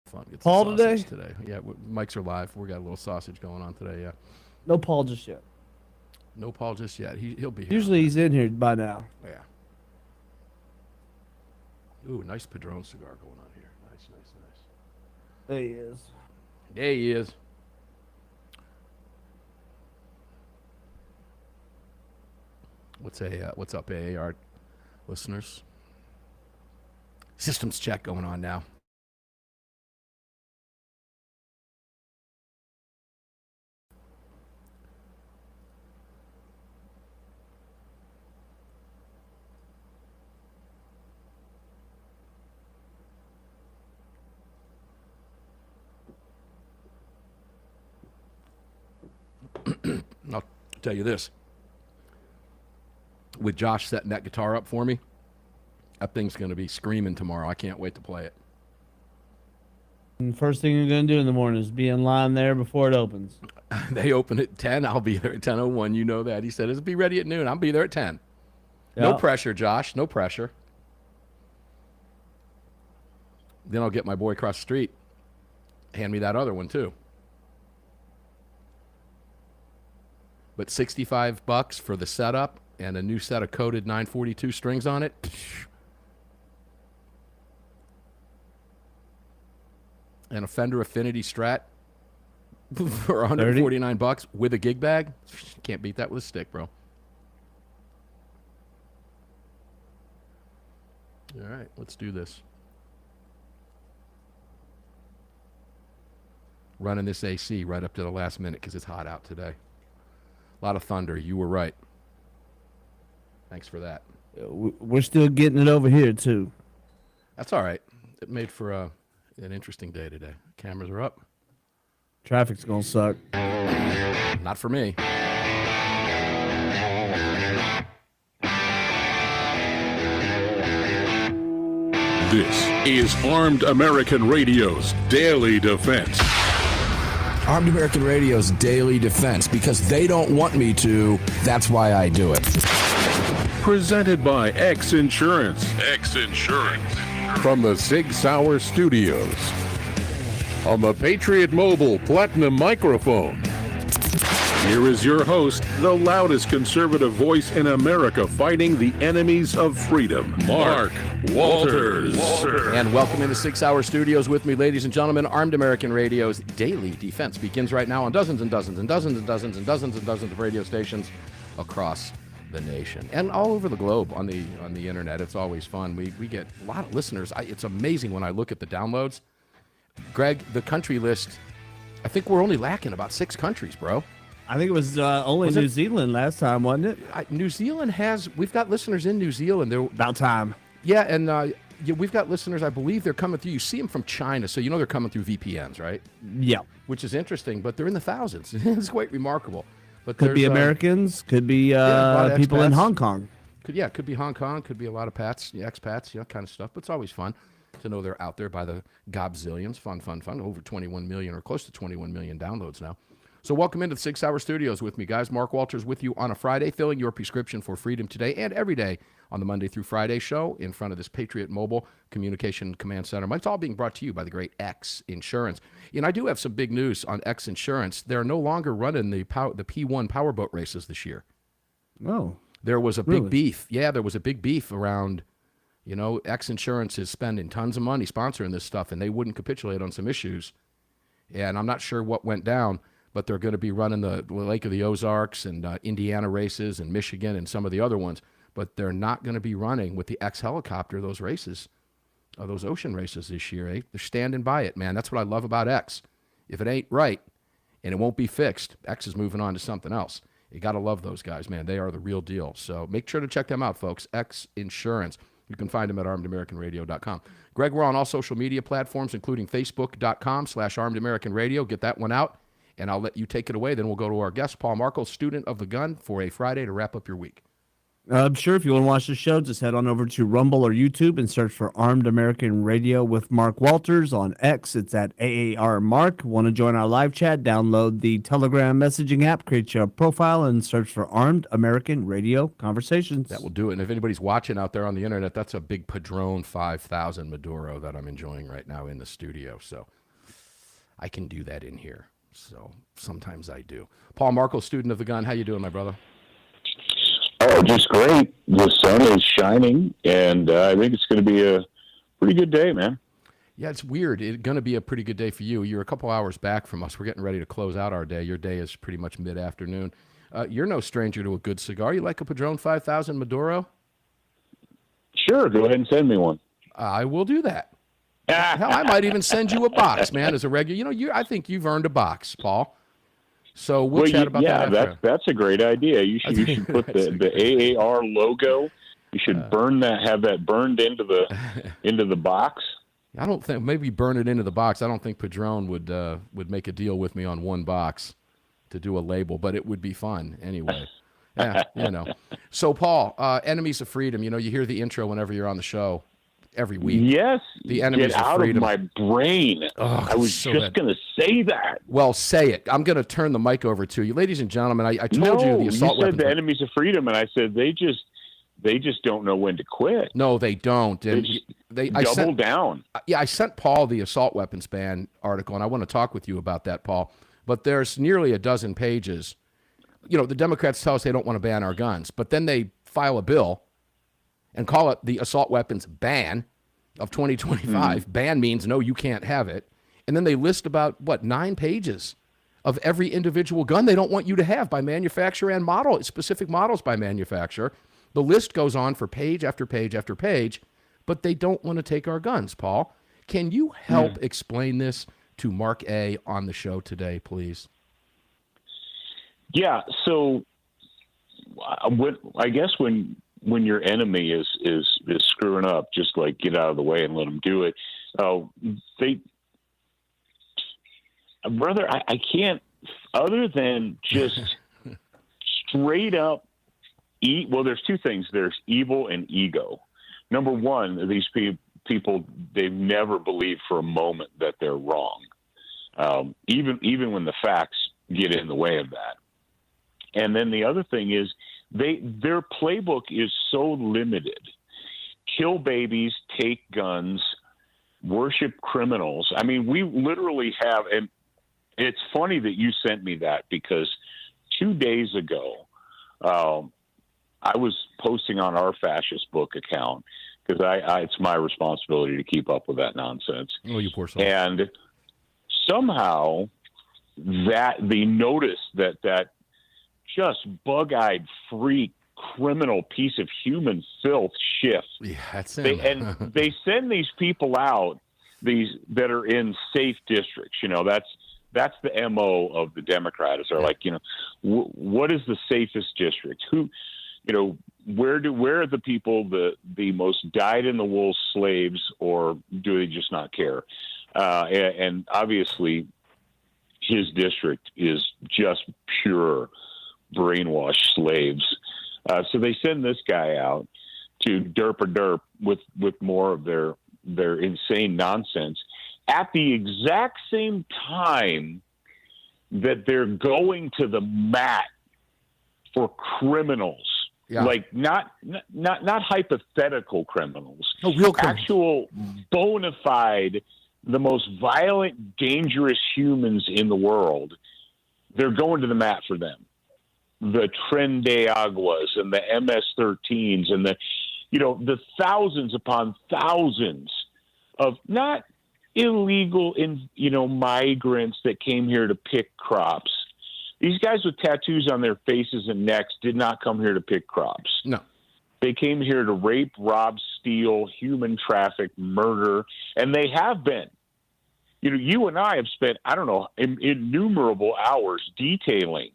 Fun. Get some Paul sausage today? Yeah, mics are live. We got a little sausage going on today. Yeah. No Paul just yet. No Paul just yet. He'll be here. Usually he's in here by now. Yeah. Ooh, nice Padron cigar going on here. Nice. There he is. There he is. What's up, AAR listeners? Systems check going on now. I'll tell you this. With Josh setting that guitar up for me, that thing's going to be screaming tomorrow. I can't wait to play it. And first thing you're going to do in the morning is be in line there before it opens. They open at 10. I'll be there at 10:01. You know that. He said, it'll be ready at noon. I'll be there at 10. Yep. No pressure, Josh. No pressure. Then I'll get my boy across the street. Hand me that other one, too. But $65 for the setup and a new set of coated 942 strings on it. And a Fender Affinity Strat for $149 with a gig bag. Can't beat that with a stick, bro. All right, let's do this. Running this AC right up to the last minute because it's hot out today. A lot of thunder. You were right. Thanks for that. We're still getting it over here, too. That's all right. It made for an interesting day today. Cameras are up. Traffic's going to suck. Not for me. This is Armed American Radio's Daily Defense. Armed American Radio's Daily Defense. Because they don't want me to, that's why I do it. Presented by X Insurance. X Insurance. From the Sig Sauer Studios. On the Patriot Mobile Platinum microphone. Here is your host, the loudest conservative voice in America fighting the enemies of freedom, Mark Walters. And welcome into 6 Hour Studios with me, ladies and gentlemen. Armed American Radio's Daily Defense begins right now on dozens and dozens and dozens and dozens and dozens and dozens of radio stations across the nation and all over the globe on the internet. It's always fun. We get a lot of listeners. It's amazing when I look at the downloads. Greg, the country list, I think we're only lacking about 6 countries, bro. I think it was only New Zealand last time, wasn't it? New Zealand we've got listeners in New Zealand. About time. Yeah, and we've got listeners, I believe they're coming through. You see them from China, so you know they're coming through VPNs, right? Yeah. Which is interesting, but they're in the thousands. It's quite remarkable. But could be Americans, could be people in Hong Kong. Could be Hong Kong, could be a lot of expats, kind of stuff. But it's always fun to know they're out there by the gobzillions. Fun. Over 21 million or close to 21 million downloads now. So welcome into the 6 Hour Studios with me, guys. Mark Walters with you on a Friday, filling your prescription for freedom today and every day on the Monday through Friday show in front of this Patriot Mobile Communication Command Center. It's all being brought to you by the great X Insurance. And I do have some big news on X Insurance. They're no longer running the P1 powerboat races this year. Oh. There was a big beef. Yeah, there was a big beef around, X Insurance is spending tons of money sponsoring this stuff, and they wouldn't capitulate on some issues. And I'm not sure what went down, but they're going to be running the Lake of the Ozarks and Indiana races and Michigan and some of the other ones, but they're not going to be running with the X helicopter those races, those ocean races this year. Eh? They're standing by it, man. That's what I love about X. If it ain't right and it won't be fixed, X is moving on to something else. You got to love those guys, man. They are the real deal. So make sure to check them out, folks. X Insurance. You can find them at armedamericanradio.com. Greg, we're on all social media platforms, including facebook.com/armedamericanradio. Get that one out. And I'll let you take it away. Then we'll go to our guest, Paul Markle, student of the gun, for a Friday to wrap up your week. I'm sure if you want to watch the show, just head on over to Rumble or YouTube and search for Armed American Radio with Mark Walters. On X, it's at AAR Mark. Want to join our live chat? Download the Telegram messaging app, create your profile, and search for Armed American Radio Conversations. That will do it. And if anybody's watching out there on the internet, that's a big Padron 5000 Maduro that I'm enjoying right now in the studio. So I can do that in here. So sometimes I do. Paul Markle, student of the gun. How you doing, my brother? Oh, just great. The sun is shining, and I think it's going to be a pretty good day, man. Yeah, it's weird. It's going to be a pretty good day for you. You're a couple hours back from us. We're getting ready to close out our day. Your day is pretty much mid-afternoon. You're no stranger to a good cigar. You like a Padron 5000 Maduro? Sure, go ahead and send me one. I will do that. Hell, I might even send you a box, man, as a regular. I think you've earned a box, Paul. So we'll chat about that after. Yeah, that's a great idea. You should put the AAR logo. You should have that burned into the box. I don't think, maybe burn it into the box. I don't think Padron would make a deal with me on one box to do a label, but it would be fun anyway. Yeah, So, Paul, Enemies of Freedom, you hear the intro whenever you're on the show every week. Yes, the Enemies get out of Freedom. Of my brain. Oh, I was just going to say that. Well, say it. I'm going to turn the mic over to you. Ladies and gentlemen, I told you the assault weapons. You said the Enemies of Freedom, and I said they just don't know when to quit. No, they don't. And they double down. Yeah, I sent Paul the assault weapons ban article, and I want to talk with you about that, Paul. But there's nearly a dozen pages. The Democrats tell us they don't want to ban our guns, but then they file a bill and call it the assault weapons ban of 2025. Ban means no, you can't have it. And then they list about, 9 pages of every individual gun they don't want you to have by manufacturer and model, specific models by manufacturer. The list goes on for page after page after page, but they don't want to take our guns, Paul. Can you help explain this to Mark A. on the show today, please? Yeah, so I guess when your enemy is screwing up, just like get out of the way and let them do it. Brother, I can't, other than just straight up well, there's two things. There's evil and ego. Number one, these people, they've never believed for a moment that they're wrong, even when the facts get in the way of that. And then the other thing is their playbook is so limited. Kill babies, take guns, worship criminals. I mean, we literally have, and it's funny that you sent me that because 2 days ago, I was posting on our fascist book account because it's my responsibility to keep up with that nonsense. Oh, you poor soul. And somehow they noticed that just bug-eyed freak criminal piece of human filth shift. Yeah, that's him. And they send these people out, these that are in safe districts. That's the MO of the Democrats. They're like, what is the safest district? Where are the people the most dyed-in-the-wool slaves, or do they just not care? And obviously, his district is just pure brainwashed slaves. So they send this guy out to derp with more of their insane nonsense at the exact same time that they're going to the mat for criminals. Yeah. Like not hypothetical criminals. No, real criminals. Actual bona fide, the most violent, dangerous humans in the world. They're going to the mat for them. The Tren de Aguas and the MS-13s and the thousands upon thousands of not illegal migrants that came here to pick crops. These guys with tattoos on their faces and necks did not come here to pick crops. No. They came here to rape, rob, steal, human traffic, murder, and they have been. You and I have spent, innumerable hours detailing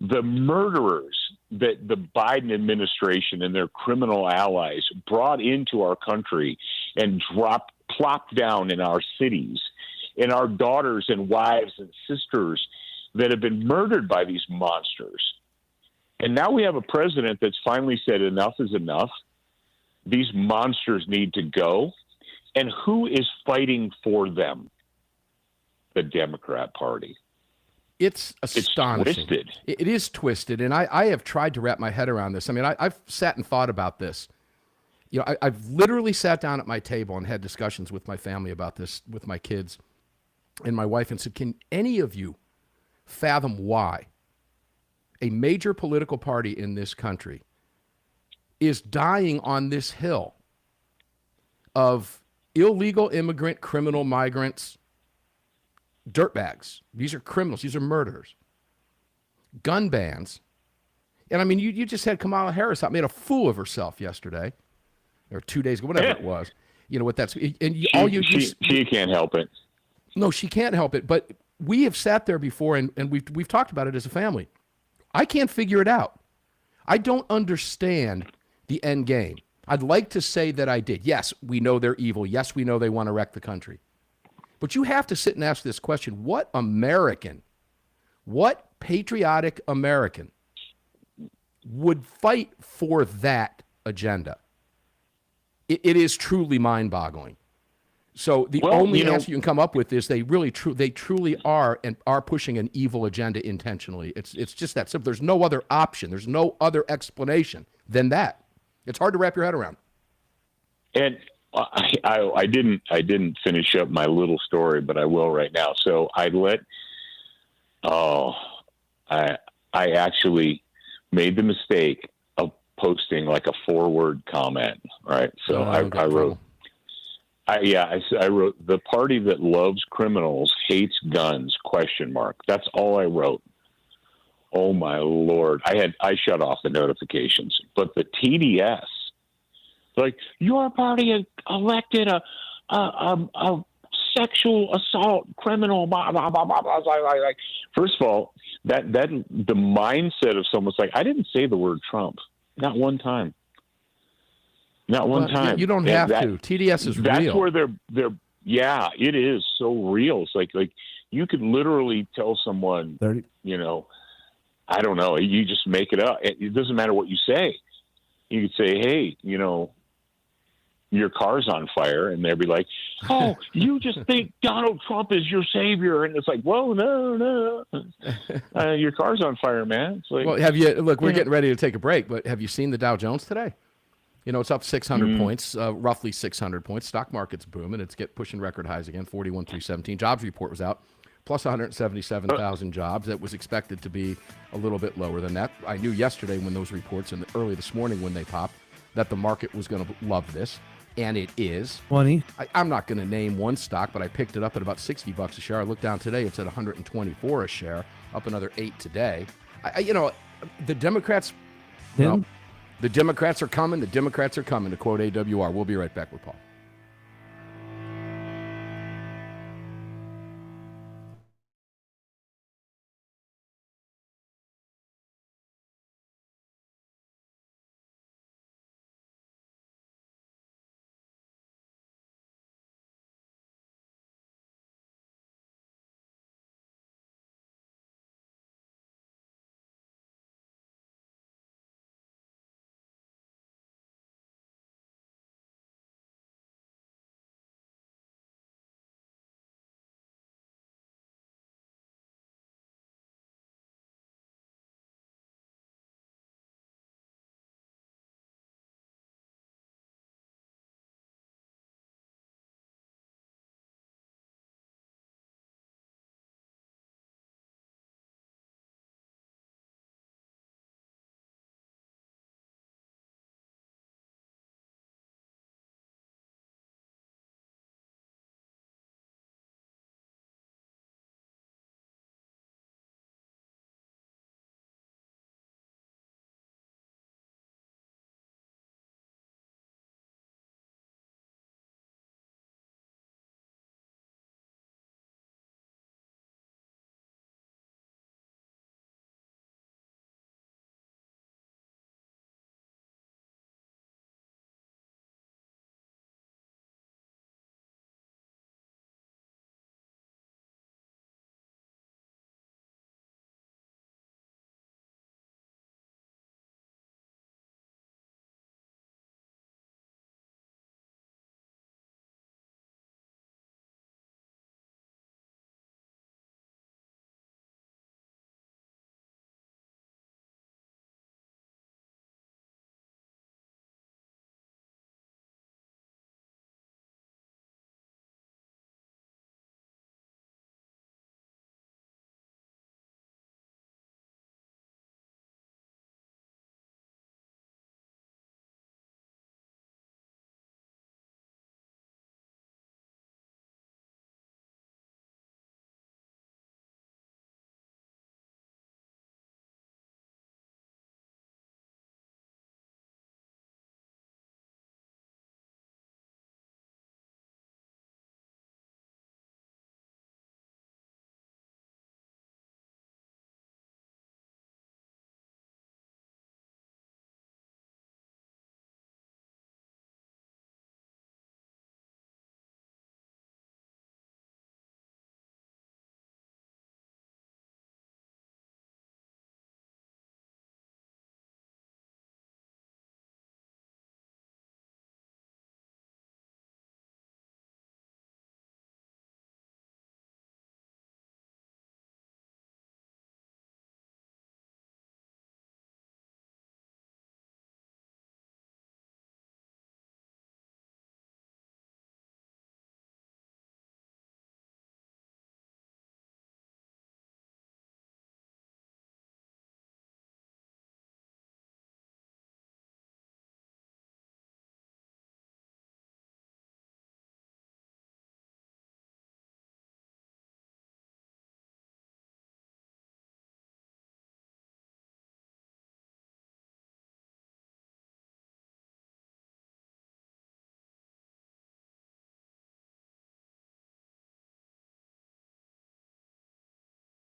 the murderers that the Biden administration and their criminal allies brought into our country and plopped down in our cities, in our daughters and wives and sisters that have been murdered by these monsters. And now we have a president that's finally said enough is enough. These monsters need to go. And who is fighting for them? The Democrat Party. It's astonishing. It's twisted. It is twisted. And I have tried to wrap my head around this. I mean, I've sat and thought about this. I've literally sat down at my table and had discussions with my family about this, with my kids. and my wife and said, can any of you fathom why a major political party in this country is dying on this hill of illegal immigrant, criminal migrants, dirtbags? These are criminals. These are murderers. Gun bans. And I mean, you just had Kamala Harris out, made a fool of herself yesterday, or 2 days ago, whatever it was. You know what that's, and she can't help it. No, she can't help it. But we have sat there before, and we've talked about it as a family. I can't figure it out. I don't understand the end game. I'd like to say that I did. Yes, we know they're evil. Yes, we know they want to wreck the country. But you have to sit and ask this question: what American, what patriotic American would fight for that agenda? It is truly mind-boggling. So the only answer you can come up with is they truly are and are pushing an evil agenda intentionally. It's just that simple. There's no other option. There's no other explanation than that. It's hard to wrap your head around. And I didn't finish up my little story, but I will right now. So I actually made the mistake of posting like a 4-word comment. Right. So I wrote. I wrote, the party that loves criminals hates guns, ? That's all I wrote. Oh my Lord. I shut off the notifications, but the TDS, like, your party elected a sexual assault criminal, blah, blah, blah, blah, blah. Like, first of all, that the mindset of someone's like, I didn't say the word Trump. Not one time. Not one time. You don't have to. TDS is real. That's where they're. Yeah, it is so real. It's like you could literally tell someone, 30. you know, I don't know. You just make it up. It doesn't matter what you say. You could say, hey, you know, your car's on fire, and they'd be like, oh, you just think Donald Trump is your savior, and it's like, whoa, no, your car's on fire, man. It's like, well, we're getting ready to take a break, but have you seen the Dow Jones today? You know, it's up 600 points, roughly 600 points. Stock market's booming. It's pushing record highs again, 41,317. Jobs report was out, plus 177,000 jobs. That was expected to be a little bit lower than that. I knew yesterday when those reports, and early this morning when they popped, that the market was going to love this, and it is. 20. I'm not going to name one stock, but I picked it up at about $60 a share. I looked down today, it's at 124 a share, up another 8 today. The Democrats... Well, the Democrats are coming. The Democrats are coming, to quote AWR. We'll be right back with Paul.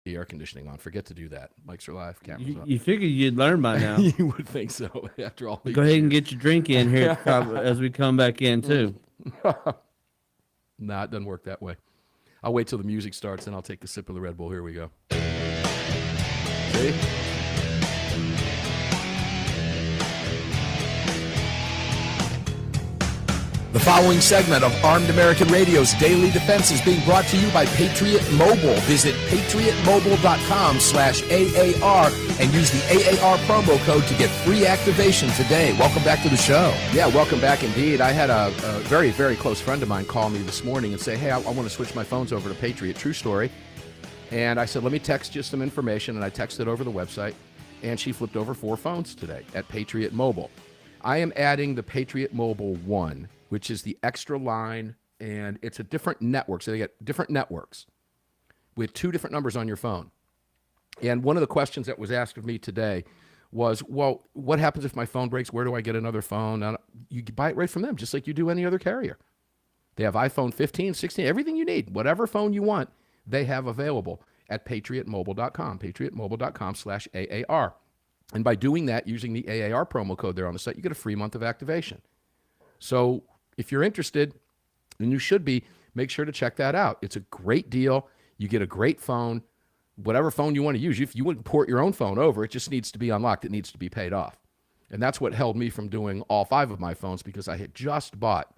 the air conditioning on. Forget to do that. Mics are live, cameras up. You figured you'd learn by now. You would think so after all these Go ahead and years. get your drink in here as we come back in, too. Nah, it doesn't work that way. I'll wait till the music starts, and I'll take a sip of the Red Bull. Here we go. See? The following segment of Armed American Radio's Daily Defense is being brought to you by Patriot Mobile. Visit patriotmobile.com/AAR and use the AAR promo code to get free activation today. Welcome back to the show. Yeah, welcome back indeed. I had a very, very close friend of mine call me this morning and say, hey, I want to switch my phones over to Patriot. True story. And I said, let me text you some information, and I texted over the website, and she flipped over 4 phones today at Patriot Mobile. I am adding the Patriot Mobile 1, which is the extra line, and it's a different network. So they get different networks with 2 different numbers on your phone. And one of the questions that was asked of me today was, well, what happens if my phone breaks? Where do I get another phone? Now, you buy it right from them, just like you do any other carrier. They have iPhone 15, 16, everything you need. Whatever phone you want, they have available at patriotmobile.com, patriotmobile.com/AAR. And by doing that, using the AAR promo code there on the site, you get a free month of activation. So if you're interested, and you should be, make sure to check that out. It's a great deal. You get a great phone, whatever phone you want to use. If you wouldn't port your own phone over, it just needs to be unlocked. It needs to be paid off. And that's what held me from doing all 5 of my phones, because I had just bought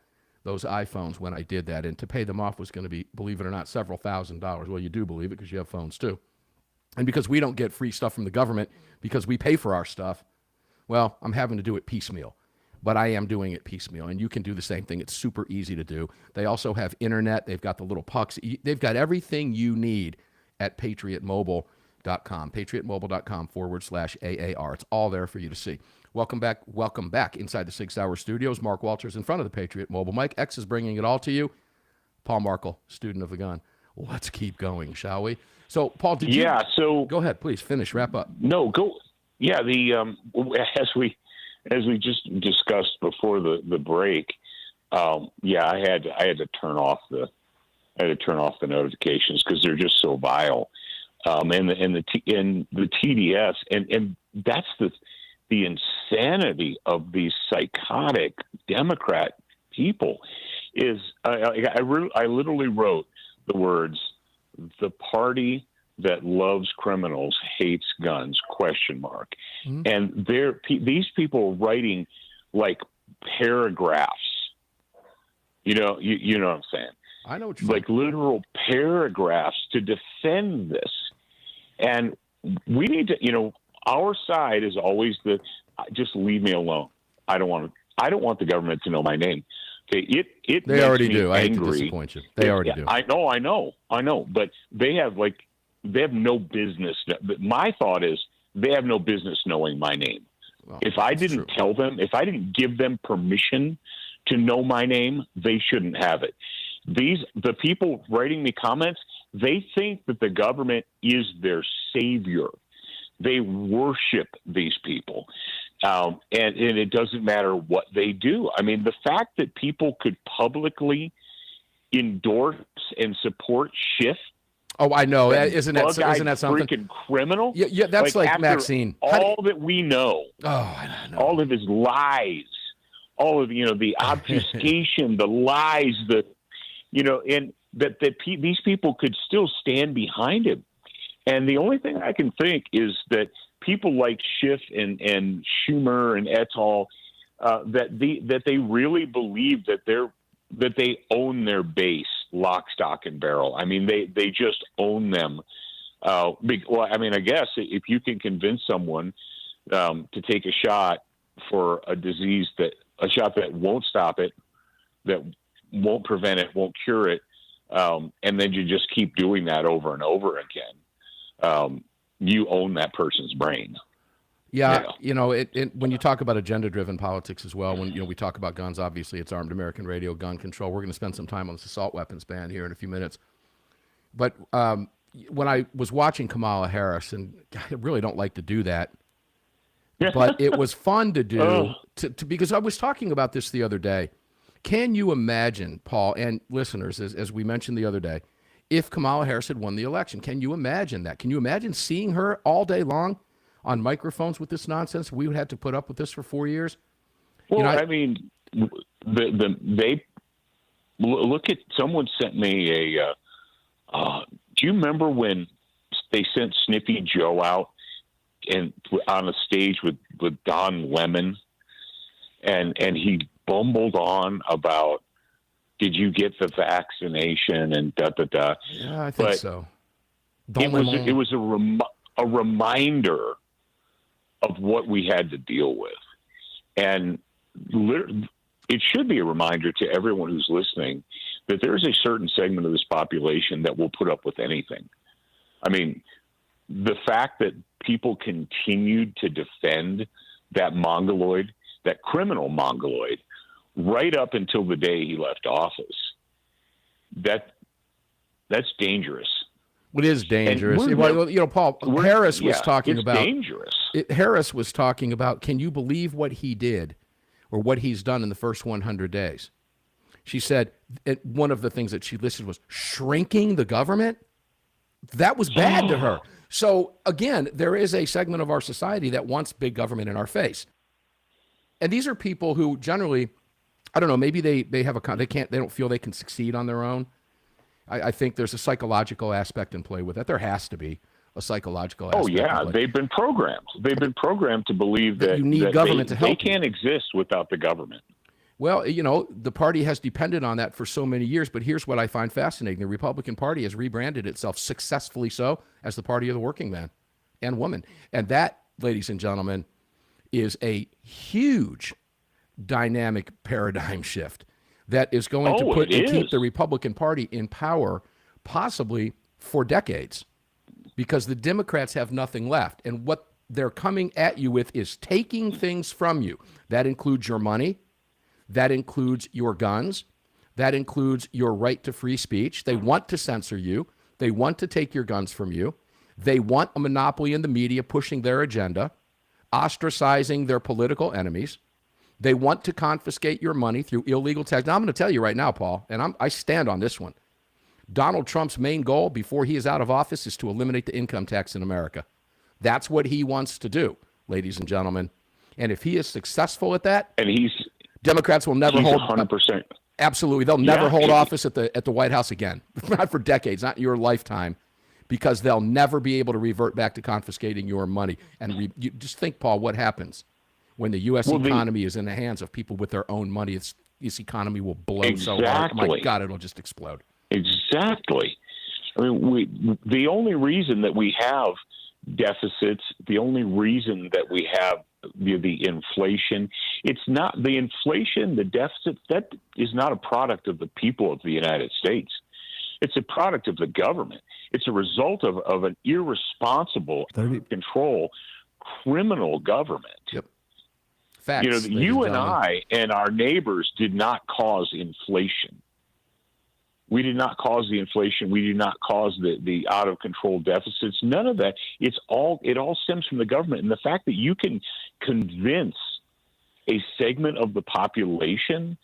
those iPhones when I did that. And to pay them off was going to be, believe it or not, several $1,000s. Well, you do believe it because you have phones too. And because we don't get free stuff from the government because we pay for our stuff, well, I'm having to do it piecemeal. But I am doing it piecemeal, and you can do the same thing. It's super easy to do. They also have internet. They've got the little pucks. They've got everything you need at patriotmobile.com, patriotmobile.com/AAR. It's all there for you to see. Welcome back inside the 6 Hour Studios. Mark Walters in front of the Patriot Mobile. Mike X is bringing it all to you. Paul Markle, student of the gun. Let's keep going, shall we? So, Paul, did you? Yeah. So go ahead, please finish. Wrap up. No, go. Yeah. As we just discussed before the break, I had to turn off the notifications because they're just so vile, and the TDS and that's the insanity of these psychotic Democrat people is I literally wrote the words, "The party that loves criminals hates guns, ? Mm-hmm. And these people are writing like paragraphs. You know what I'm saying? I know what you're like saying. Literal paragraphs to defend this. And we need to, our side is always just leave me alone. I don't want the government to know my name. Okay, they already do. Angry. I hate to disappoint you. They already do. I know. But they have no business. My thought is they have no business knowing my name. Well, if I didn't tell them, if I didn't give them permission to know my name, they shouldn't have it. The people writing me comments, they think that the government is their savior. They worship these people. And it doesn't matter what they do. I mean, the fact that people could publicly endorse and support Schiff. Oh, I know. Isn't that something? Freaking criminal. Yeah, that's like Maxine. All that we know. Oh, I don't know. All of his lies, all of the obfuscation, the lies, and that these people could still stand behind him. And the only thing I can think is that people like Schiff and Schumer and et al. That they really believe that they own their base, lock, stock, and barrel. I mean, they just own them. I guess if you can convince someone to take a shot for a disease a shot that won't stop it, that won't prevent it, won't cure it, and then you just keep doing that over and over again, you own that person's brain. Yeah, when you talk about agenda-driven politics as well, when we talk about guns, obviously it's Armed American Radio, gun control. We're going to spend some time on this assault weapons ban here in a few minutes. But when I was watching Kamala Harris, and I really don't like to do that, but it was fun to do because I was talking about this the other day. Can you imagine, Paul and listeners, as we mentioned the other day, if Kamala Harris had won the election. Can you imagine that? Can you imagine seeing her all day long on microphones with this nonsense? We would have to put up with this for 4 years. Well, I mean, they look at. Someone sent me a. Do you remember when they sent Snippy Joe out and on a stage with Don Lemon, and he bumbled on about, did you get the vaccination and da da da? Yeah, I think so. It was a reminder of what we had to deal with, and it should be a reminder to everyone who's listening that there is a certain segment of this population that will put up with anything. I mean, the fact that people continued to defend that mongoloid, that criminal mongoloid, right up until the day he left office, that's dangerous. It is dangerous. Paul, Harris was talking about dangerous. Harris was talking about, can you believe what he did or what he's done in the first 100 days? She said one of the things that she listed was shrinking the government. That was bad to her. So again, there is a segment of our society that wants big government in our face. And these are people who generally, I don't know, maybe they don't feel they can succeed on their own. I think there's a psychological aspect in play with that. There has to be a psychological aspect. Oh yeah, they've been programmed. They've been programmed to believe that you need government to help. They can't exist without the government. Well, the party has depended on that for so many years, but here's what I find fascinating. The Republican Party has rebranded itself successfully so as the party of the working man and woman. And that, ladies and gentlemen, is a huge dynamic paradigm shift that is going to keep the Republican Party in power possibly for decades, because the Democrats have nothing left. And what they're coming at you with is taking things from you. That includes your money. That includes your guns. That includes your right to free speech. They want to censor you. They want to take your guns from you. They want a monopoly in the media pushing their agenda, ostracizing their political enemies. They want to confiscate your money through illegal tax. Now, I'm going to tell you right now, Paul, and I stand on this one. Donald Trump's main goal before he is out of office is to eliminate the income tax in America. That's what he wants to do, ladies and gentlemen. And if he is successful at that, and Democrats will never hold 100%. Absolutely, they'll never hold office at the White House again, not for decades, not in your lifetime, because they'll never be able to revert back to confiscating your money. And you just think, Paul, what happens when the U.S. economy is in the hands of people with their own money? This economy will blow so hard. Oh my God, it'll just explode. Exactly. I mean, the only reason that we have deficits, the only reason that we have the inflation, it's not the inflation, the deficit, that is not a product of the people of the United States. It's a product of the government. It's a result of an irresponsible, control, criminal government. Yep. Facts. You and I and our neighbors did not cause inflation. We did not cause the inflation. We did not cause the out of control deficits. None of that. It all stems from the government. And the fact that you can convince a segment of the population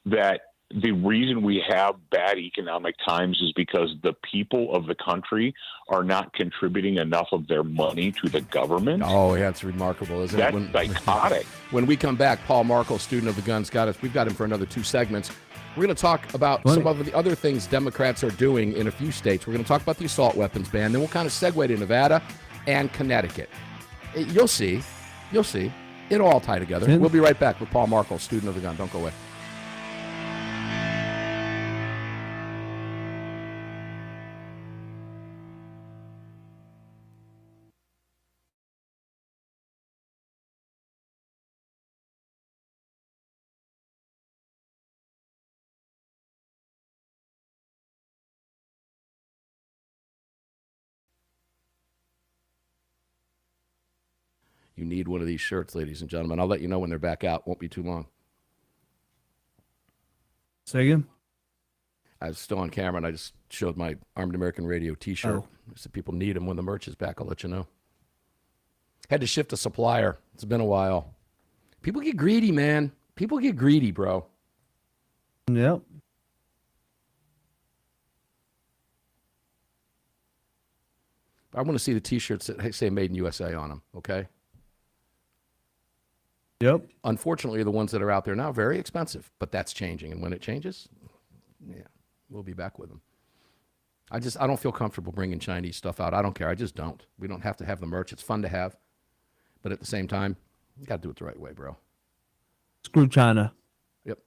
that the reason we have bad economic times is because the people of the country are not contributing enough of their money to the government. Oh, yeah, it's remarkable, isn't it? That's psychotic. When we come back, Paul Markle, student of the guns, got us. We've got him for another 2 segments. We're going to talk about some of the other things Democrats are doing in a few states. We're going to talk about the assault weapons ban. Then we'll kind of segue to Nevada and Connecticut. You'll see. You'll see. It'll all tie together. We'll be right back with Paul Markle, student of the gun. Don't go away. You need one of these shirts, ladies and gentlemen. I'll let you know when they're back out. Won't be too long. Say again? I was still on camera, and I just showed my Armed American Radio T-shirt. I said people need them when the merch is back. I'll let you know. Had to shift a supplier. It's been a while. People get greedy, man. People get greedy, bro. Yep. I want to see the T-shirts that say "Made in USA" on them. Okay. Yep. Unfortunately, the ones that are out there now are very expensive, but that's changing. And when it changes, yeah, we'll be back with them. I don't feel comfortable bringing Chinese stuff out. I don't care. I just don't. We don't have to have the merch. It's fun to have. But at the same time, you got to do it the right way, bro. Screw China. Yep.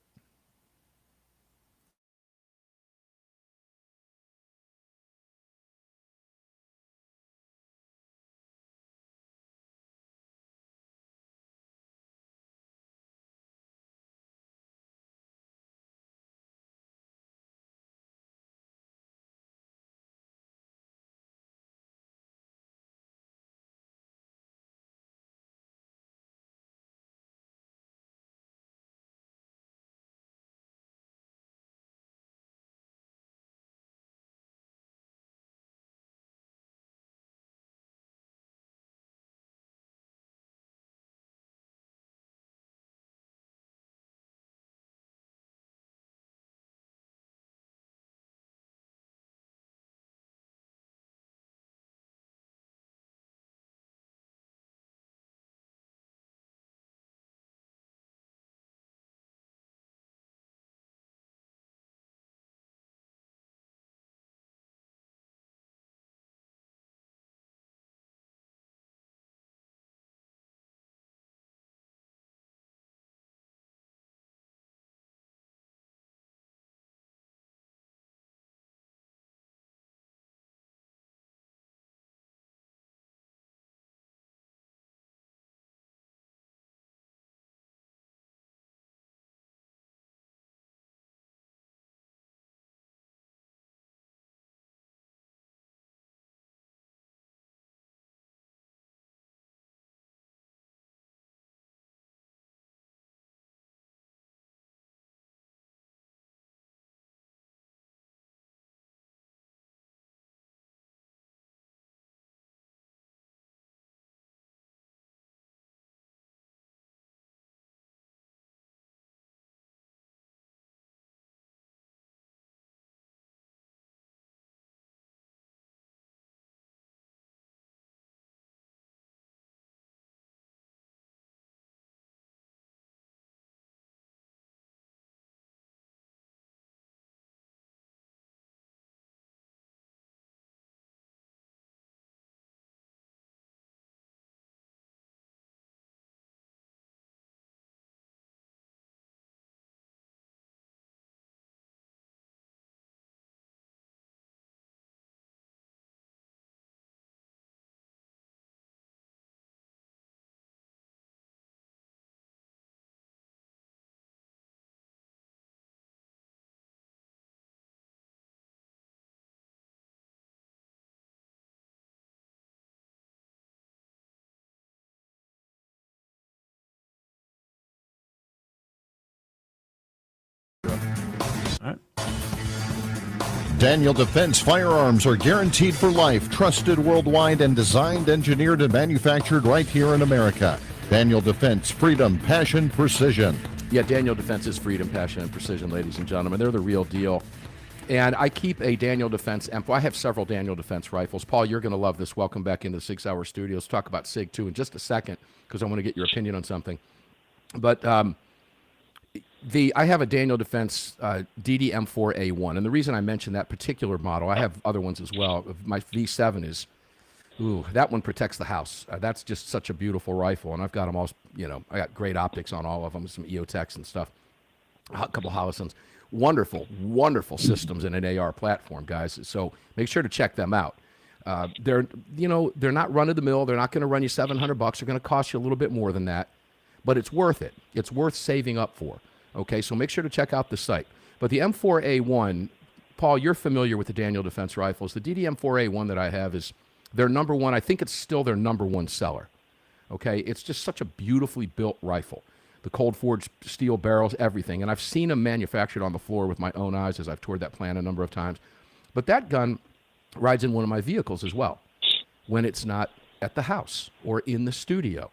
Daniel Defense firearms are guaranteed for life, trusted worldwide, and designed, engineered, and manufactured right here in America. Daniel Defense, freedom, passion, precision. Yeah, Daniel Defense is freedom, passion, and precision, ladies and gentlemen. They're the real deal. And I keep a Daniel Defense I have several Daniel Defense rifles. Paul, you're going to love this. Welcome back into the 6 Hour Studios. Talk about SIG, too, in just a second, because I want to get your opinion on something. But I have a Daniel Defense DDM4A1, and the reason I mention that particular model, I have other ones as well. My V7 is, that one protects the house. That's just such a beautiful rifle, and I've got them all, I got great optics on all of them, some EOTechs and stuff, a couple Hollisons. Wonderful, wonderful systems in an AR platform, guys. So make sure to check them out. They're not run of the mill. They're not going to run you $700. They're going to cost you a little bit more than that, but it's worth it. It's worth saving up for. Okay, so make sure to check out the site. But the M4A1, Paul, you're familiar with the Daniel Defense rifles. The DDM4A1 that I have is their number one. I think it's still their number one seller. Okay, it's just such a beautifully built rifle. The cold forged steel barrels, everything. And I've seen them manufactured on the floor with my own eyes as I've toured that plant a number of times. But that gun rides in one of my vehicles as well when it's not at the house or in the studio.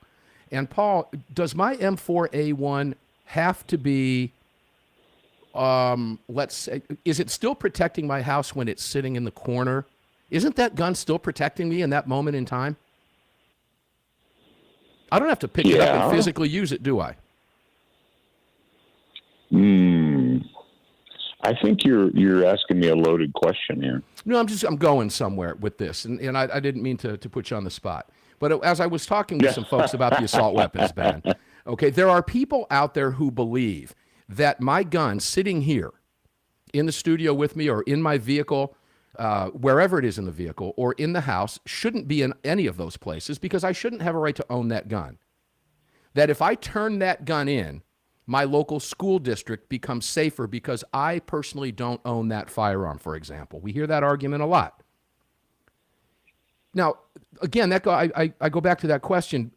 And Paul, does my M4A1 have to be, let's say, is it still protecting my house when it's sitting in the corner Isn't that gun still protecting me in that moment in time? I don't have to pick it up and physically use it, do I? I think you're asking me a loaded question here. No, I'm going somewhere with this, and I didn't mean to put you on the spot. But as I was talking with some folks about the assault weapons ban, okay, there are people out there who believe that my gun sitting here in the studio with me or in my vehicle, wherever it is in the vehicle, or in the house, shouldn't be in any of those places because I shouldn't have a right to own that gun. That if I turn that gun in, my local school district becomes safer because I personally don't own that firearm, for example. We hear that argument a lot. Now, again, I go back to that question.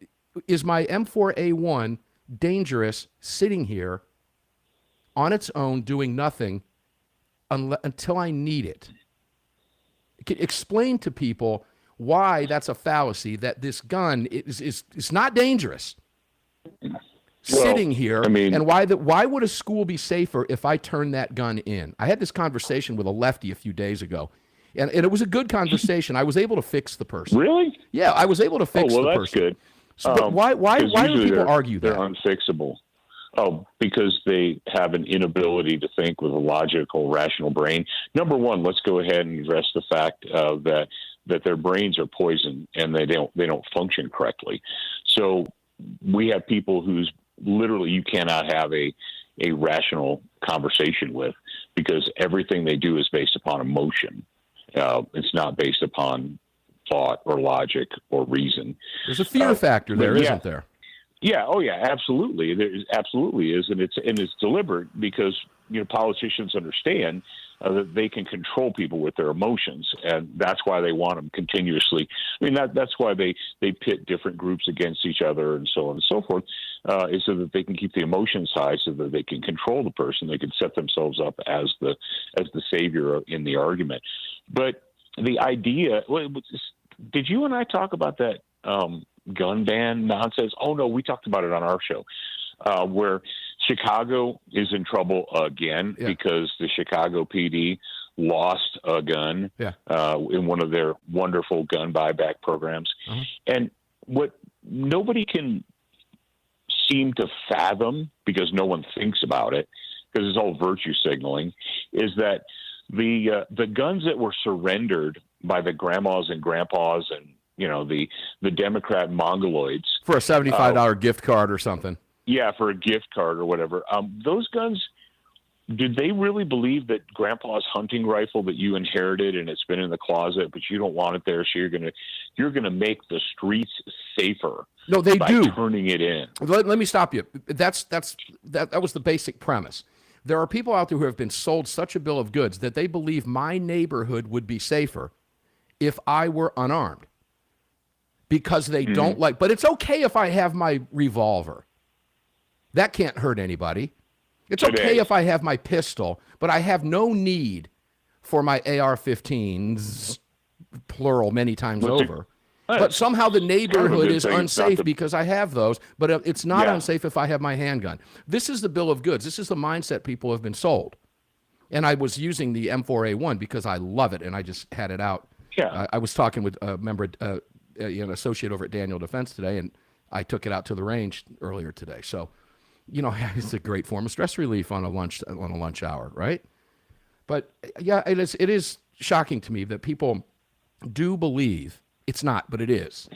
Is my M4A1 dangerous sitting here on its own doing nothing until I need it? Explain to people why that's a fallacy, that this gun is not dangerous sitting here, and why would a school be safer if I turn that gun in? I had this conversation with a lefty a few days ago, and it was a good conversation. I was able to fix the person. Really? Yeah, I was able to fix the person. Well, that's good. So, but why do people argue that? They're unfixable. Oh, because they have an inability to think with a logical, rational brain. Number one, let's go ahead and address the fact that their brains are poisoned and they don't function correctly. So we have people whose literally you cannot have a rational conversation with because everything they do is based upon emotion. It's not based upon thought or logic or reason. There's a fear factor there, isn't there? Yeah. Oh, yeah. Absolutely. There absolutely is, and it's deliberate because politicians understand that they can control people with their emotions, and that's why they want them continuously. I mean, that's why they pit different groups against each other and so on and so forth, is so that they can keep the emotions high, so that they can control the person. They can set themselves up as the savior in the argument. But the idea, did you and I talk about that gun ban nonsense? Oh no, we talked about it on our show, where Chicago is in trouble again because the Chicago PD lost a gun in one of their wonderful gun buyback programs. And what nobody can seem to fathom, because no one thinks about it, because it's all virtue signaling, is that the guns that were surrendered by the grandmas and grandpas and the Democrat mongoloids for a $75 gift card or something. Yeah, for a gift card or whatever. Those guns, did they really believe that Grandpa's hunting rifle that you inherited and it's been in the closet, but you don't want it there, so you're gonna make the streets safer? No, they do. Turning it in. Let me stop you. That was the basic premise. There are people out there who have been sold such a bill of goods that they believe my neighborhood would be safer if I were unarmed, because they don't like. But it's okay if I have my revolver. That can't hurt anybody. It's okay if I have my pistol, but I have no need for my AR-15s, plural, many times over. But somehow the neighborhood is unsafe because I have those, but it's not unsafe if I have my handgun. This is the bill of goods. This is the mindset people have been sold. And I was using the M4A1 because I love it, and I just had it out. Yeah. I was talking with a member, an associate over at Daniel Defense today, and I took it out to the range earlier today. So, it's a great form of stress relief on a lunch hour, right? But yeah, it is shocking to me that people do believe, it's not, but it is.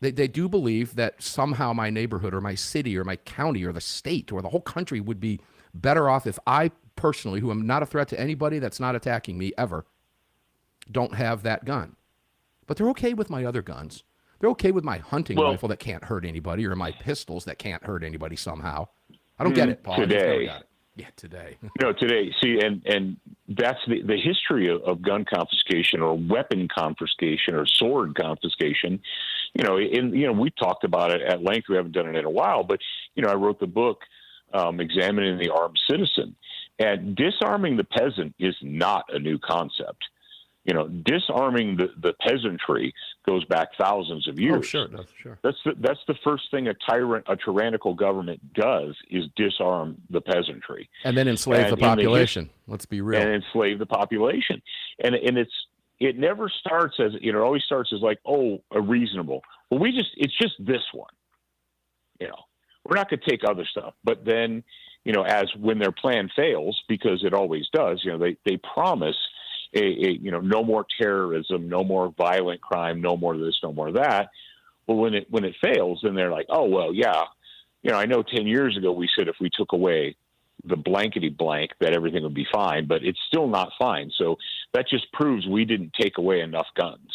They do believe that somehow my neighborhood or my city or my county or the state or the whole country would be better off if I personally, who am not a threat to anybody that's not attacking me ever, don't have that gun. But they're okay with my other guns. They're okay with my hunting rifle that can't hurt anybody, or my pistols that can't hurt anybody somehow. I don't get it, Paul. Today. Yeah, today. No, today. See, and that's the history of gun confiscation or weapon confiscation or sword confiscation. We talked about it at length. We haven't done it in a while, but I wrote the book Examining the Armed Citizen, and disarming the peasant is not a new concept. Disarming the peasantry goes back thousands of years. Oh, sure, sure. That's the first thing a tyrannical government does, is disarm the peasantry, and then enslave the population. Let's be real. And enslave the population, and it's it never starts as, it always starts as like, oh, a reasonable. Well, it's just this one. We're not going to take other stuff. But then, as when their plan fails, because it always does, they promise no more terrorism, no more violent crime, no more of this, no more of that. Well, when it fails, then they're like, oh, well, yeah, I know 10 years ago we said if we took away the blankety blank that everything would be fine, but it's still not fine. So that just proves we didn't take away enough guns.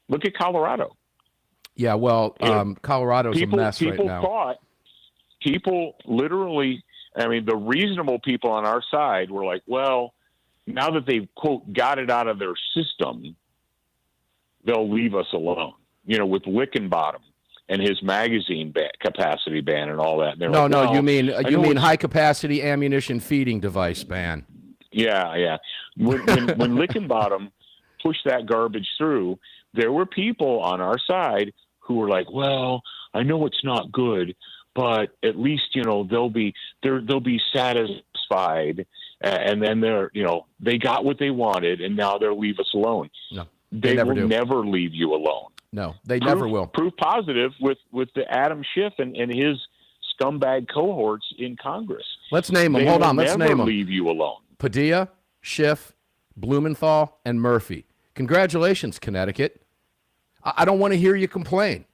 Look at Colorado. Yeah, well, Colorado's a mess right now. People literally, the reasonable people on our side were like, well, now that they've, quote, got it out of their system, they'll leave us alone. With Wickenbottom and his magazine capacity ban and all that. And no, you mean high capacity ammunition feeding device ban. Yeah. When Wickenbottom pushed that garbage through, there were people on our side who were like, well, I know it's not good, but at least, they'll be satisfied. And then they got what they wanted, and now they'll leave us alone. No, they will never leave you alone. No, they never will. Proof positive with the Adam Schiff and his scumbag cohorts in Congress. Let's name them. Hold on. Let's name them. Leave you alone. Padilla, Schiff, Blumenthal, and Murphy. Congratulations, Connecticut. I don't want to hear you complain.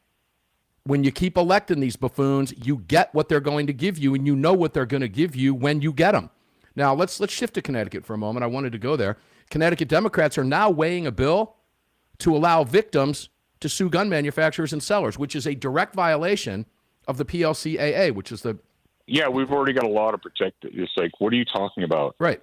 When you keep electing these buffoons, you get what they're going to give you, and you know what they're going to give you when you get them. Now, let's shift to Connecticut for a moment. I wanted to go there. Connecticut Democrats are now weighing a bill to allow victims to sue gun manufacturers and sellers, which is a direct violation of the PLCAA, which is the... Yeah, we've already got a law to protect it. It's like, what are you talking about? Right.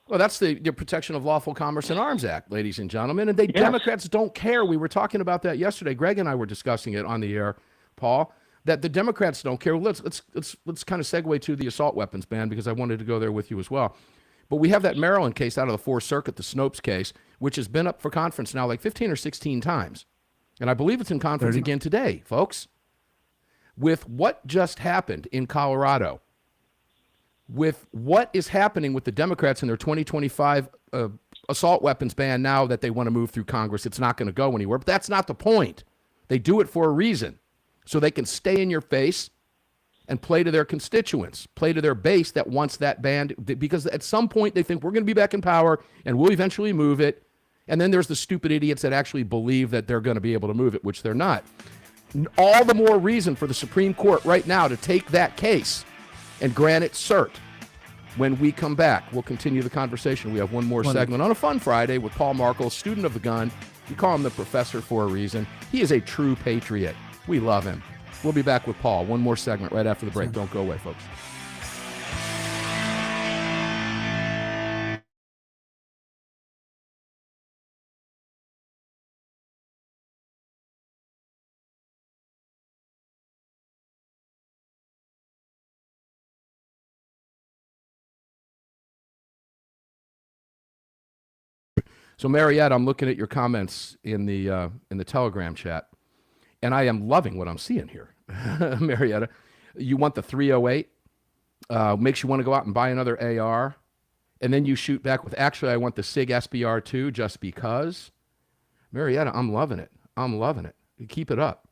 Well, that's the Protection of Lawful Commerce and Arms Act, ladies and gentlemen. And Democrats don't care. We were talking about that yesterday. Greg and I were discussing it on the air, Paul, that the Democrats don't care. Let's kind of segue to the assault weapons ban, because I wanted to go there with you as well. But we have that Maryland case out of the Fourth Circuit, the Snopes case, which has been up for conference now like 15 or 16 times. And I believe it's in conference again today, folks. With what just happened in Colorado, with what is happening with the Democrats in their 2025 assault weapons ban now that they want to move through Congress, it's not going to go anywhere. But that's not the point. They do it for a reason, so they can stay in your face and play to their constituents, play to their base that wants that banned, because at some point they think we're going to be back in power and we'll eventually move it. And then there's the stupid idiots that actually believe that they're going to be able to move it, which they're not. All the more reason for the Supreme Court right now to take that case and grant it cert. When we come back, we'll continue the conversation. We have one more segment on a fun Friday with Paul Markle, student of the gun. We call him the professor for a reason. He is a true patriot. We love him. We'll be back with Paul. One more segment right after the break. Don't go away, folks. So, Marietta, I'm looking at your comments in the Telegram chat, and I am loving what I'm seeing here. Marietta, you want the 308, makes you want to go out and buy another AR, and then you shoot back with, actually, I want the SIG SBR2 just because. Marietta, I'm loving it. I'm loving it. Keep it up.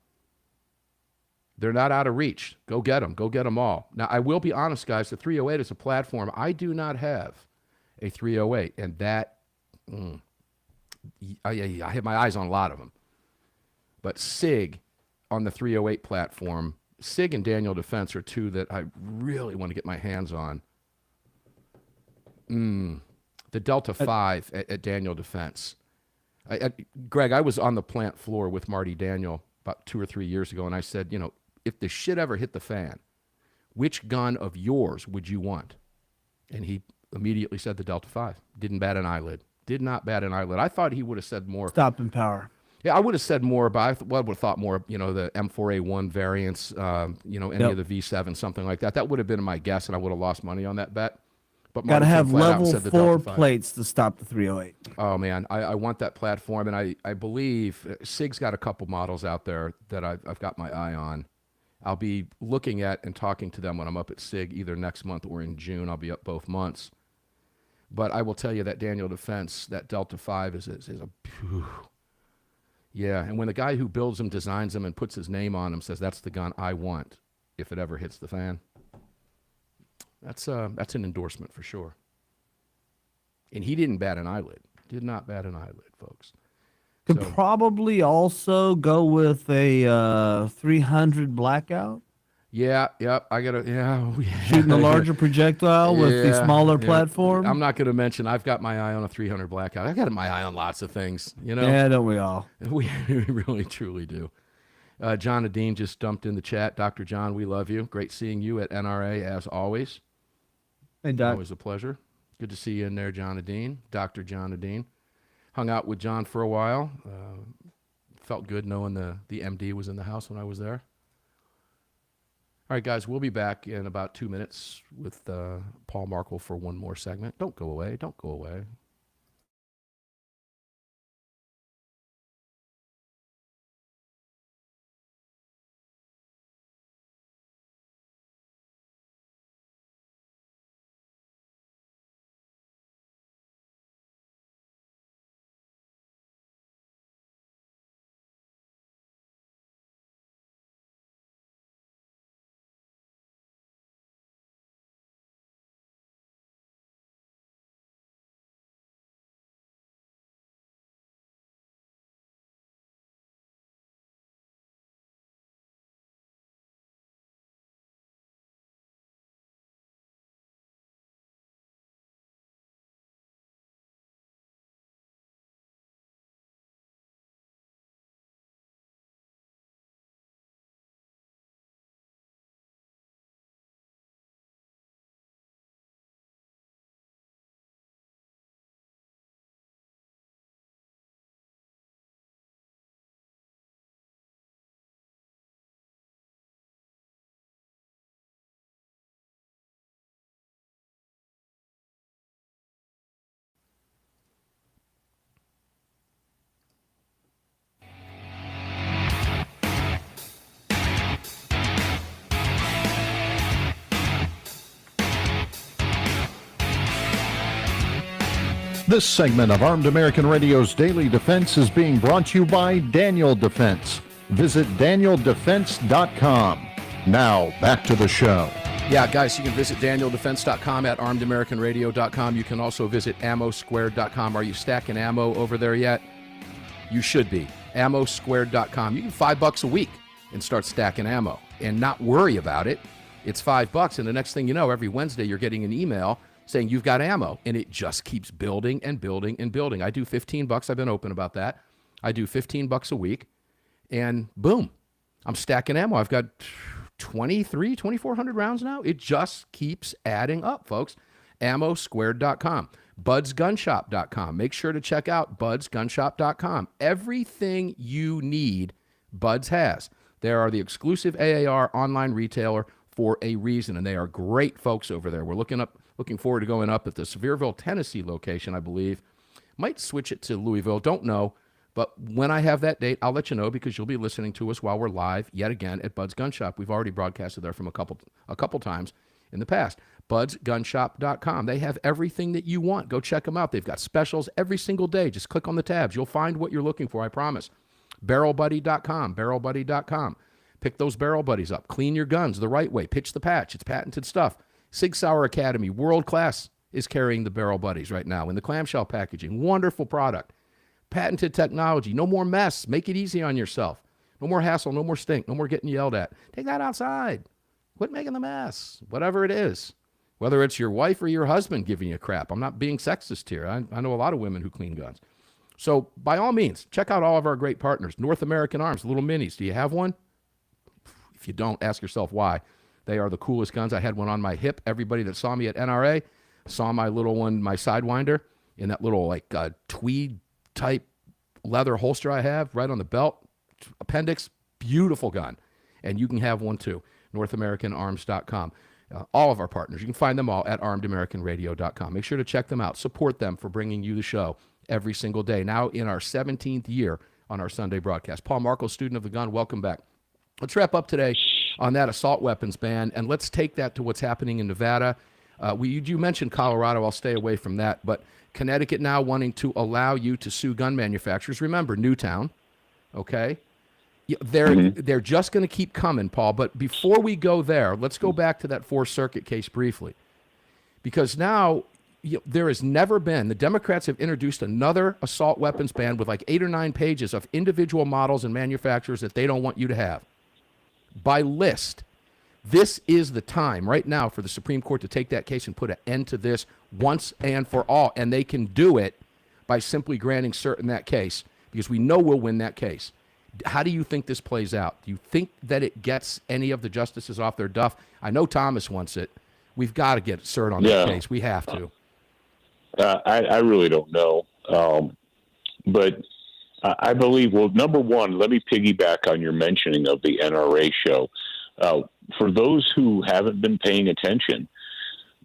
They're not out of reach. Go get them. Go get them all. Now, I will be honest, guys, the 308 is a platform. I do not have a 308, and that... I have my eyes on a lot of them. But SIG on the 308 platform, SIG and Daniel Defense are two that I really want to get my hands on. The Delta 5 at Daniel Defense. Greg, I was on the plant floor with Marty Daniel about 2 or 3 years ago, and I said, if the shit ever hit the fan, which gun of yours would you want? And he immediately said the Delta 5. Didn't bat an eyelid. Did not bat an eyelid. I thought he would have said more. Stopping power. Yeah, I would have said more, but I would have thought more, the M4A1 variants, any of the V7, something like that. That would have been my guess, and I would have lost money on that bet. But got to have level 4 plates to stop the 308. Oh, man, I want that platform, and I believe SIG's got a couple models out there that I've got my eye on. I'll be looking at and talking to them when I'm up at SIG either next month or in June. I'll be up both months. But I will tell you that Daniel Defense, that Delta 5 is a phew. Yeah, and when the guy who builds them, designs them, and puts his name on them says, that's the gun I want if it ever hits the fan, that's an endorsement for sure. And he didn't bat an eyelid. Did not bat an eyelid, folks. Could probably also go with a 300 blackout. Yeah, yep. Yeah. Shooting a larger projectile with the smaller platform. I'm not going to mention. I've got my eye on a 300 blackout. I've got my eye on lots of things. You know. Yeah, don't we all? We really, truly do. John Adine just dumped in the chat. Dr. John, we love you. Great seeing you at NRA as always. Hey, Doc. Always a pleasure. Good to see you in there, John Adine. Dr. John Adine. Hung out with John for a while. Felt good knowing the MD was in the house when I was there. All right, guys, we'll be back in about 2 minutes with Paul Markle for one more segment. Don't go away. Don't go away. This segment of Armed American Radio's Daily Defense is being brought to you by Daniel Defense. Visit DanielDefense.com. Now, back to the show. Yeah, guys, you can visit DanielDefense.com at ArmedAmericanRadio.com. You can also visit AmmoSquared.com. Are you stacking ammo over there yet? You should be. AmmoSquared.com. You can $5 a week and start stacking ammo and not worry about it. It's $5, and the next thing you know, every Wednesday you're getting an email saying you've got ammo, and it just keeps building and building and building. I do $15. I've been open about that. I do $15 a week, and boom, I'm stacking ammo. I've got 2,400 rounds now. It just keeps adding up, folks. AmmoSquared.com. BudsGunshop.com. Make sure to check out BudsGunshop.com. Everything you need, Buds has. They are the exclusive AAR online retailer for a reason, and they are great folks over there. We're looking forward to going up at the Sevierville, Tennessee location, I believe. Might switch it to Louisville, don't know. But when I have that date, I'll let you know, because you'll be listening to us while we're live yet again at Bud's Gun Shop. We've already broadcasted there from a couple times in the past. BudsGunshop.com. They have everything that you want. Go check them out. They've got specials every single day. Just click on the tabs. You'll find what you're looking for, I promise. BarrelBuddy.com. BarrelBuddy.com. Pick those Barrel Buddies up. Clean your guns the right way. Pitch the patch. It's patented stuff. Sig Sauer Academy, world class, is carrying the Barrel Buddies right now in the clamshell packaging. Wonderful product. Patented technology. No more mess. Make it easy on yourself. No more hassle. No more stink. No more getting yelled at. Take that outside. Quit making the mess. Whatever it is. Whether it's your wife or your husband giving you crap. I'm not being sexist here. I know a lot of women who clean guns. So by all means, check out all of our great partners. North American Arms, little minis. Do you have one? If you don't, ask yourself why. They are the coolest guns. I had one on my hip. Everybody that saw me at NRA saw my little one, my Sidewinder, in that little tweed type leather holster I have right on the belt. Appendix, beautiful gun. And you can have one too. NorthAmericanArms.com. All of our partners. You can find them all at ArmedAmericanRadio.com. Make sure to check them out. Support them for bringing you the show every single day. Now in our 17th year on our Sunday broadcast. Paul Markle, student of the gun, welcome back. Let's wrap up today on that assault weapons ban, and let's take that to what's happening in Nevada. You mentioned Colorado. I'll stay away from that. But Connecticut now wanting to allow you to sue gun manufacturers. Remember, Newtown, okay? They're just going to keep coming, Paul. But before we go there, let's go back to that Fourth Circuit case briefly. Because now there has never been, the Democrats have introduced another assault weapons ban with like 8 or 9 pages of individual models and manufacturers that they don't want you to have. By list. This is the time right now for the Supreme Court to take that case and put an end to this once and for all. And they can do it by simply granting cert in that case, because we know we'll win that case. How do you think this plays out? Do you think that it gets any of the justices off their duff? I know Thomas wants it. We've got to get cert on that case. We have to. I really don't know. But I believe, well, number one, let me piggyback on your mentioning of the NRA show. For those who haven't been paying attention,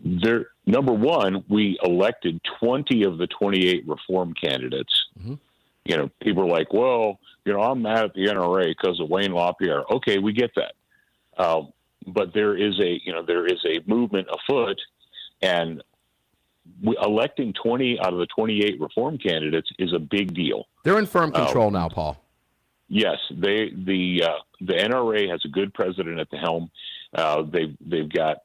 number one, we elected 20 of the 28 reform candidates. Mm-hmm. You know, people are like, well, you know, I'm mad at the NRA because of Wayne LaPierre. Okay, we get that. But there is a movement afoot, and electing 20 out of the 28 reform candidates is a big deal. They're in firm control now, Paul. Yes, the NRA has a good president at the helm. They've got,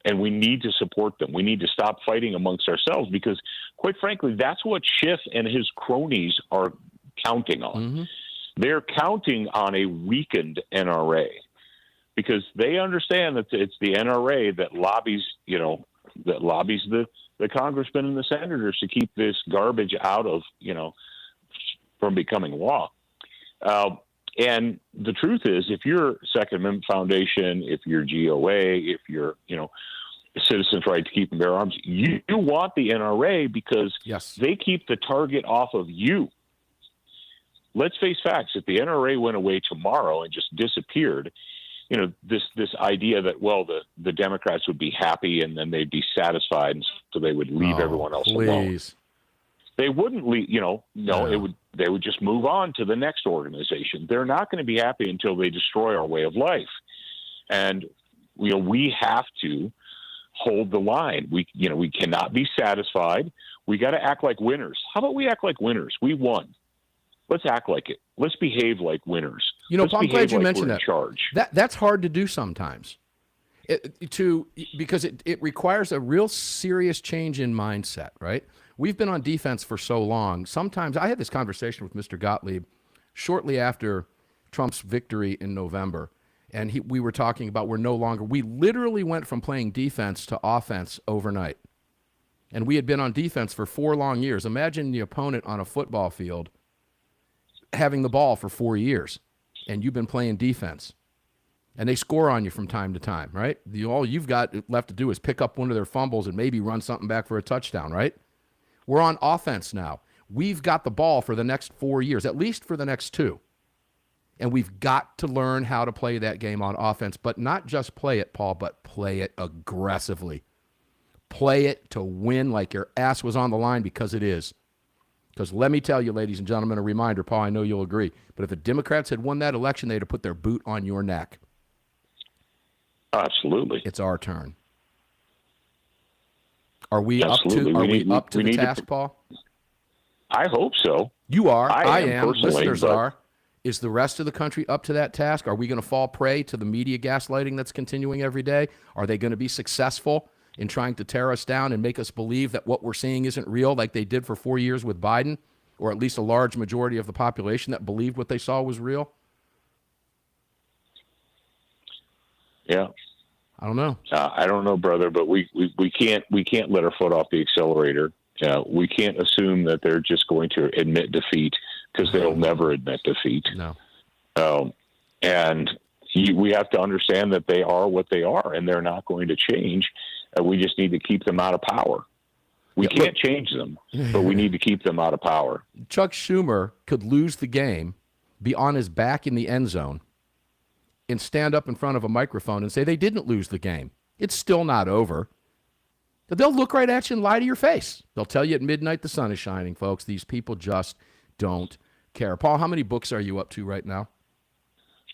and we need to support them. We need to stop fighting amongst ourselves because, quite frankly, that's what Schiff and his cronies are counting on. Mm-hmm. They're counting on a weakened NRA because they understand that it's the NRA that lobbies, the congressmen and the senators to keep this garbage out of, from becoming law. And the truth is, if you're Second Amendment Foundation, if you're GOA, if you're, Citizens' Right to Keep and Bear Arms, you want the NRA because they keep the target off of you. Let's face facts. If the NRA went away tomorrow and just disappeared, this idea that, well, the Democrats would be happy and then they'd be satisfied, and so they would leave everyone else alone. They wouldn't leave, they would just move on to the next organization. They're not going to be happy until they destroy our way of life. And, we have to hold the line. We cannot be satisfied. We got to act like winners. How about we act like winners? We won. Let's act like it. Let's behave like winners. Paul, I'm glad you mentioned that. That's hard to do sometimes. Because it requires a real serious change in mindset, right? We've been on defense for so long. Sometimes I had this conversation with Mr. Gottlieb shortly after Trump's victory in November, and we were talking about we literally went from playing defense to offense overnight. And we had been on defense for 4 long years. Imagine the opponent on a football field having the ball for 4 years, and you've been playing defense. And they score on you from time to time, right? All you've got left to do is pick up one of their fumbles and maybe run something back for a touchdown, right? We're on offense now. We've got the ball for the next 4 years, at least for the next 2. And we've got to learn how to play that game on offense, but not just play it, Paul, but play it aggressively. Play it to win like your ass was on the line, because it is. Because let me tell you, ladies and gentlemen, a reminder, Paul, I know you'll agree, but if the Democrats had won that election, they'd have put their boot on your neck. Absolutely. It's our turn. Are we up to the task, Paul? I hope so. You are. I am. Personally, listeners are. Is the rest of the country up to that task? Are we going to fall prey to the media gaslighting that's continuing every day? Are they going to be successful in trying to tear us down and make us believe that what we're seeing isn't real, like they did for 4 years with Biden, or at least a large majority of the population that believed what they saw was real? Yeah. I don't know. I don't know, brother, but we can't let our foot off the accelerator. We can't assume that they're just going to admit defeat, because they'll never admit defeat. No. And we have to understand that they are what they are, and they're not going to change. We just need to keep them out of power. We can't change them, but we need to keep them out of power. Chuck Schumer could lose the game, be on his back in the end zone, and stand up in front of a microphone and say they didn't lose the game. It's still not over. But they'll look right at you and lie to your face. They'll tell you at midnight the sun is shining, folks. These people just don't care. Paul, how many books are you up to right now?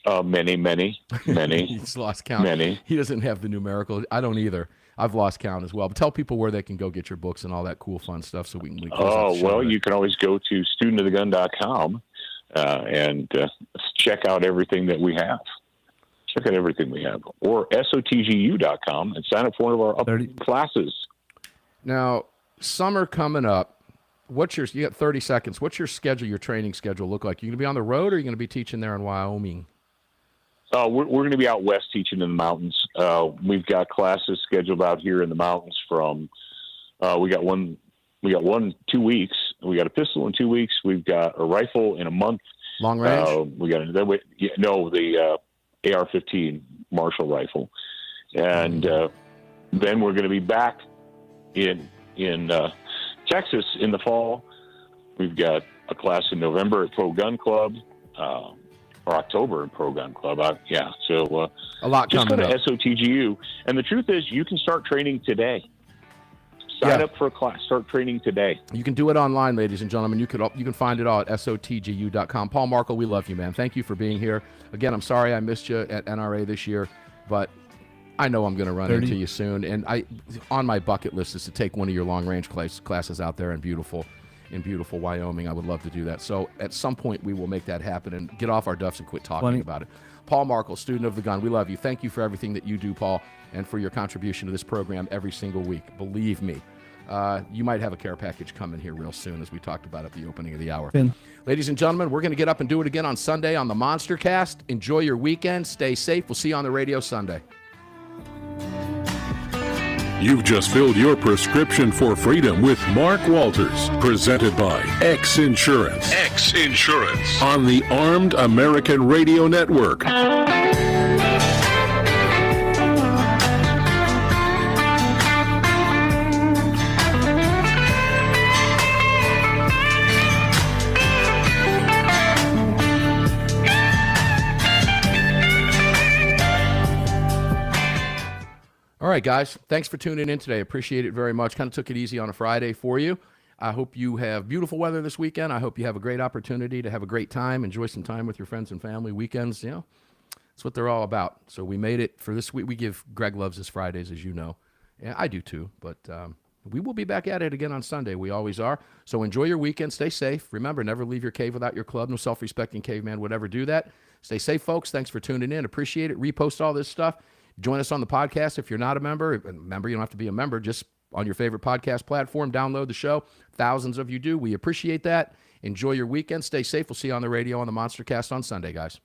Many. He's lost count. Many. He doesn't have the numerical. I don't either. I've lost count as well. But tell people where they can go get your books and all that cool, fun stuff so we can close out the show well, today. you can always go to studentofthegun.com and check out everything that we have. Check out everything we have. Or sotgu.com and sign up for one of our upcoming classes. Now, summer coming up. You got 30 seconds. What's your schedule, your training schedule look like? You going to be on the road or are you going to be teaching there in Wyoming? We're going to be out west teaching in the mountains. We've got classes scheduled out here in the mountains from, we got 2 weeks. We got a pistol in 2 weeks. We've got a rifle in a month. Long range? The AR-15 Marshall rifle. And then we're going to be back in Texas in the fall. We've got a class in November at Pro Gun Club, or October at Pro Gun Club. So a lot just coming go to up. SOTGU. And the truth is, you can start training today. Sign up for a class. Start training today. You can do it online, ladies and gentlemen. You can find it all at sotgu.com. Paul Markle, we love you, man. Thank you for being here. Again, I'm sorry I missed you at NRA this year, but I know I'm going to run into you soon. And on my bucket list is to take one of your long-range classes out there in beautiful Wyoming. I would love to do that. So at some point, we will make that happen and get off our duffs and quit talking about it. Paul Markle, student of the gun, we love you. Thank you for everything that you do, Paul, and for your contribution to this program every single week. Believe me, you might have a care package coming here real soon, as we talked about at the opening of the hour. Ladies and gentlemen, we're going to get up and do it again on Sunday on the Monster Cast. Enjoy your weekend. Stay safe. We'll see you on the radio Sunday. You've just filled your prescription for freedom with Mark Walters, presented by X Insurance. X Insurance on the Armed American Radio Network. All right, guys. Thanks for tuning in today. Appreciate it very much. Kind of took it easy on a Friday for you. I hope you have beautiful weather this weekend. I hope you have a great opportunity to have a great time, enjoy some time with your friends and family. Weekends, that's what they're all about. So we made it for this week. Greg loves his Fridays, as you know. Yeah, I do too. But we will be back at it again on Sunday. We always are. So enjoy your weekend. Stay safe. Remember, never leave your cave without your club. No self-respecting caveman would ever do that. Stay safe, folks. Thanks for tuning in. Appreciate it. Repost all this stuff. Join us on the podcast if you're not a member. You don't have to be a member. Just on your favorite podcast platform, download the show. Thousands of you do. We appreciate that. Enjoy your weekend. Stay safe. We'll see you on the radio on the Monster Cast on Sunday, guys.